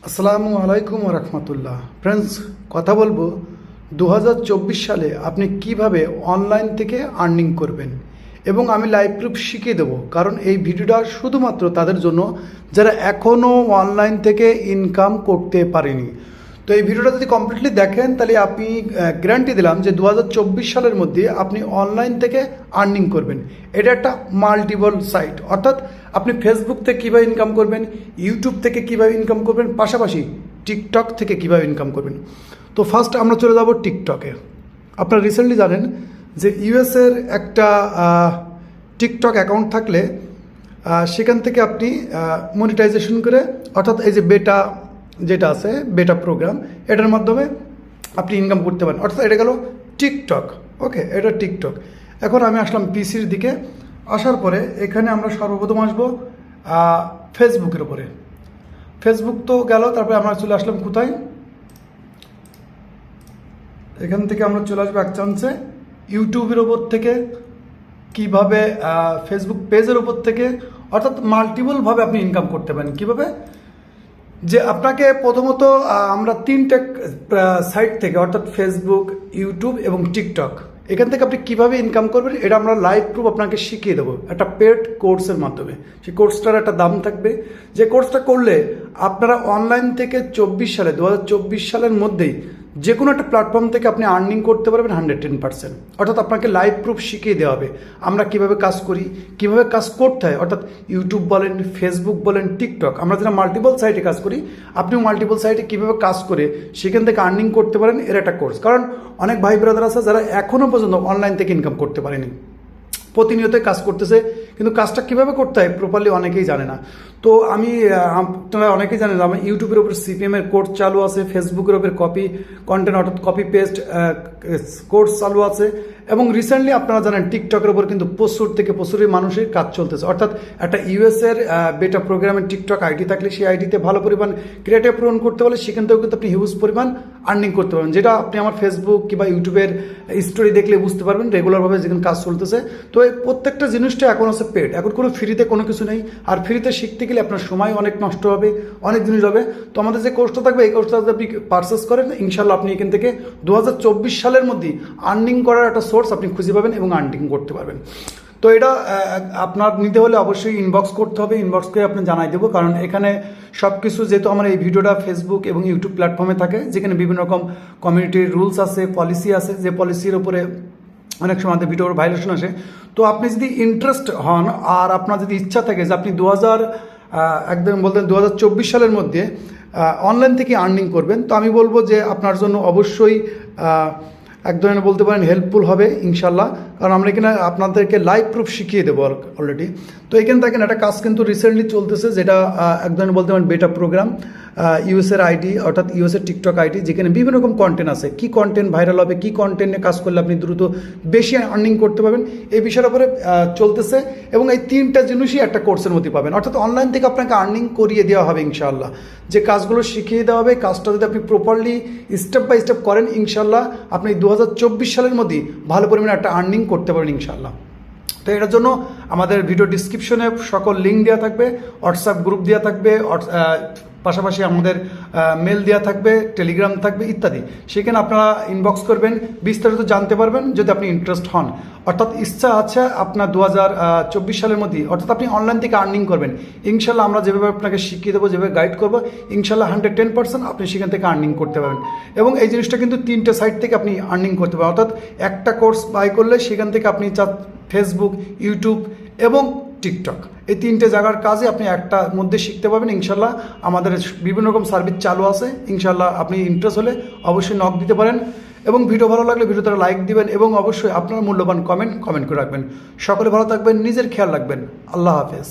আসসালামু আলাইকুম রহমতুল্লাহ। ফ্রেন্ডস, কথা বলবো 2024 সালে আপনি কিভাবে অনলাইন থেকে আর্নিং করবেন এবং আমি লাইভ প্রুফ শিখিয়ে দেবো। কারণ এই ভিডিওটা শুধুমাত্র তাদের জন্য যারা এখনও অনলাইন থেকে ইনকাম করতে পারেনি। তো এই ভিডিওটা যদি কমপ্লিটলি দেখেন তাহলে আপনি গ্যারান্টি দিলাম যে 2024 সালের মধ্যে আপনি অনলাইন থেকে আর্নিং করবেন। এটা একটা মাল্টিপল সাইট, অর্থাৎ আপনি ফেসবুক থেকে কীভাবে ইনকাম করবেন, ইউটিউব থেকে কীভাবে ইনকাম করবেন, পাশাপাশি টিকটক থেকে কীভাবে ইনকাম করবেন। তো ফার্স্ট আমরা চলে যাব টিকটকে। আপনারা রিসেন্টলি জানেন যে ইউএসের একটা টিকটক অ্যাকাউন্ট থাকলে সেখান থেকে আপনি মনিটাইজেশন করে, অর্থাৎ এই যে বেটা যেটা আছে বেটা প্রোগ্রাম, এটার মাধ্যমে আপনি ইনকাম করতে পারেন। অর্থাৎ এটা গেল টিকটক। ওকে, এটা টিকটক। এখন আমি আসলাম পিসির দিকে। আসার পরে এখানে আমরা সর্বপ্রথম আসবো ফেসবুকের উপরে। ফেসবুক তো গেল, তারপরে আমরা চলে আসলাম কোথায়, এখান থেকে আমরা চলে আসবো এক চান্সে ইউটিউবের ওপর থেকে, কিভাবে ফেসবুক পেজের ওপর থেকে, অর্থাৎ মাল্টিপলভাবে আপনি ইনকাম করতে পারেন। কিভাবে, যে আপনাকে প্রথমত আমরা তিনটে সাইট থেকে, অর্থাৎ ফেসবুক, ইউটিউব এবং টিকটক, এখান থেকে আপনি কীভাবে ইনকাম করবেন এটা আমরা লাইভ প্রুফ আপনাকে শিখিয়ে দেবো একটা পেড কোর্সের মাধ্যমে। সেই কোর্সটার একটা দাম থাকবে, যে কোর্সটা করলে আপনারা অনলাইন থেকে 2024 সালের মধ্যেই যে কোনো একটা প্ল্যাটফর্ম থেকে আপনি আর্নিং করতে পারবেন 110%। অর্থাৎ আপনাকে লাইভ প্রুফ শিখিয়ে দেওয়া হবে আমরা কিভাবে কাজ করি, কিভাবে কাজ করতে হয়। অর্থাৎ ইউটিউব বলেন, ফেসবুক বলেন, টিকটক, আমরা যারা মাল্টিপল সাইটে কাজ করি, আপনিও মাল্টিপল সাইটে কীভাবে কাজ করে সেখান থেকে আর্নিং করতে পারেন, এর একটা কোর্স। কারণ অনেক ভাই ব্রাদার আছে যারা এখনও পর্যন্ত অনলাইন থেকে ইনকাম করতে পারেনি, প্রতিনিয়ত কাজ করতেছে, কিন্তু কাজটা কীভাবে করতে হয় প্রপারলি অনেকেই জানে না। তো আপনারা অনেকেই জানেন আমার ইউটিউবের উপর সিপিএমের কোর্স চালু আছে, ফেসবুকের উপর কপি কন্টেন্ট, অর্থাৎ কপি পেস্ট কোর্স চালু আছে, এবং রিসেন্টলি আপনারা জানেন টিকটকের উপর কিন্তু প্রচুরই মানুষের কাজ চলতেছে। অর্থাৎ একটা ইউএসের বেটা প্রোগ্রামের টিকটক আইডি থাকলে সেই আইডিতে ভালো পরিমাণ ক্রিয়েটিভ পূরণ করতে পারলে সেখান থেকেও কিন্তু আপনি হিউজ পরিমাণ আর্নিং করতে পারবেন, যেটা আপনি আমার ফেসবুক কিংবা ইউটিউবের স্টোরি দেখলে বুঝতে পারবেন রেগুলারভাবে যেখানে কাজ চলতেছে। তো এই প্রত্যেকটা জিনিসটা এখন আছে পেড, এখন কোনো ফ্রিতে কোনো কিছু নেই। আর ফ্রিতে শিখতে গেলে আপনার সময় অনেক নষ্ট হবে, অনেক জিনিস হবে। তো আমাদের যে কোর্সটা থাকবে এই কোর্সটা যদি আপনি পারচেস করেন, ইনশাল্লাহ আপনি এখান থেকে 2024 সালের মধ্যে আর্নিং করার একটা সোর্স আপনি খুঁজে পাবেন এবং আর্নিং করতে পারবেন। তো এটা আপনার নিতে হলে অবশ্যই ইনবক্স করতে হবে, ইনবক্সকে আপনি জানাই দেবো। কারণ এখানে সব কিছু, যেহেতু আমার এই ভিডিওটা ফেসবুক এবং ইউটিউব প্ল্যাটফর্মে থাকে, যেখানে বিভিন্ন রকম কমিউনিটির রুলস আছে, পলিসি আছে, যে পলিসির উপরে অনেক সময় আমাদের ভিডিওর ভাইলেশন আসে। তো আপনি যদি ইন্টারেস্ট হন আর আপনার যদি ইচ্ছা থাকে যে আপনি একদম বলতেন 2024 সালের মধ্যে অনলাইন থেকে আর্নিং করবেন, তো আমি বলবো যে আপনার জন্য অবশ্যই এক ধরনের বলতে পারেন হেল্পফুল হবে ইনশাল্লাহ। কারণ আমরা এখানে আপনাদেরকে লাইভ প্রুফ শিখিয়ে দেবো অলরেডি। তো এখানে দেখেন একটা কাজ কিন্তু রিসেন্টলি চলতেছে, যেটা এক ধরনের বলতে পারেন বেটা প্রোগ্রাম, ইউএসের আইডি, অর্থাৎ ইউএসের টিকটক আইডি, যেখানে বিভিন্ন রকম কন্টেন্ট আছে, কি কন্টেন্ট ভাইরাল হবে, কি কন্টেন্টে কাজ করলে আপনি দ্রুত বেশি আর্নিং করতে পারবেন, এই বিষয়ের উপরে চলতেছে। এবং এই তিনটা জিনিসই একটা কোর্সের মধ্যে পাবেন। অর্থাৎ অনলাইন থেকে আপনাকে আর্নিং করিয়ে দেওয়া হবে ইনশাআল্লাহ, যে কাজগুলো শিখিয়ে দেওয়া হবে। কাজটা যদি আপনি প্রপারলি স্টেপ বাই স্টেপ করেন, ইনশাআল্লাহ আপনি 2024 সালের মধ্যে ভালো পরিমাণে একটা আর্নিং করতে পারবেন ইনশাআল্লাহ। তো এটার জন্য আমাদের ভিডিও ডিসক্রিপশনে সকল লিঙ্ক দেওয়া থাকবে, হোয়াটসঅ্যাপ গ্রুপ দেওয়া থাকবে, পাশাপাশি আমাদের মেল দেওয়া থাকবে, টেলিগ্রাম থাকবে ইত্যাদি। সেখানে আপনারা ইনবক্স করবেন, বিস্তারিত জানতে পারবেন যদি আপনি ইন্টারেস্ট হন। অর্থাৎ ইচ্ছা আছে আপনার 2024 সালের মধ্যে, অর্থাৎ আপনি অনলাইন থেকে আর্নিং করবেন, ইনশাল্লাহ আমরা যেভাবে আপনাকে শিখিয়ে দেবো, যেভাবে গাইড করবো, ইনশাল্লাহ 110% আপনি সেখান থেকে আর্নিং করতে পারবেন। এবং এই জিনিসটা কিন্তু তিনটে সাইট থেকে আপনি আর্নিং করতে পারেন। অর্থাৎ একটা কোর্স বাই করলে সেখান থেকে আপনি ফেসবুক, ইউটিউব এবং টিকটক, এই তিনটে জায়গার কাজে আপনি একটার মধ্যে শিখতে পারবেন ইনশাল্লাহ। আমাদের বিভিন্ন রকম সার্ভিস চালু আছে ইনশাল্লাহ। আপনি ইন্টারেস্ট হলে অবশ্যই নক দিতে পারেন, এবং ভিডিও ভালো লাগলে ভিডিওতে লাইক দিবেন, এবং অবশ্যই আপনার মূল্যবান কমেন্ট করে রাখবেন। সকলে ভালো থাকবেন, নিজের খেয়াল রাখবেন। আল্লাহ হাফেজ।